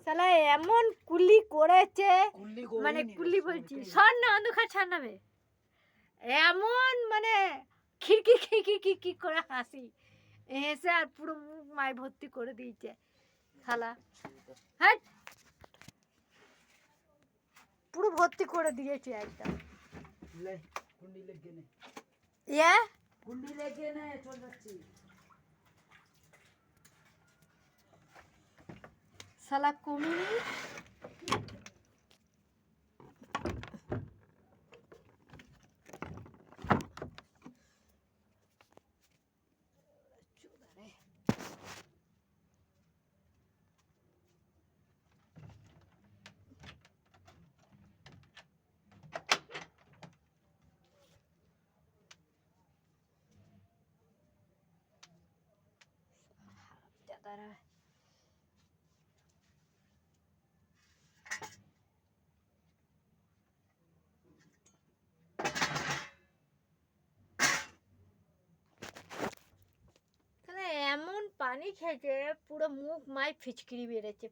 শালা এমন কুলি করেছে, মানে করিনি, কুলি সর বলছি, করিনি। সর না অন্ধকার ছাড়নাবে, এমন মানে খিড়কি খিড়কি খিড়কি করে হাসি হেসে আর পুরো মুখ মায় ভর্তি করে দিয়েছে শালা। হ্যাঁ, পুরো ভর্তি করে দিয়েছে একদম। লে কুন্ডি লেগে নে, ইয়ে কুন্ডি লেগে নে, চল যাচ্ছি। শালা কমিনি। দাঁড়া, এমন পানি খেয়েছে পুরো মুখ মায় ফিচকিরি বেড়েছে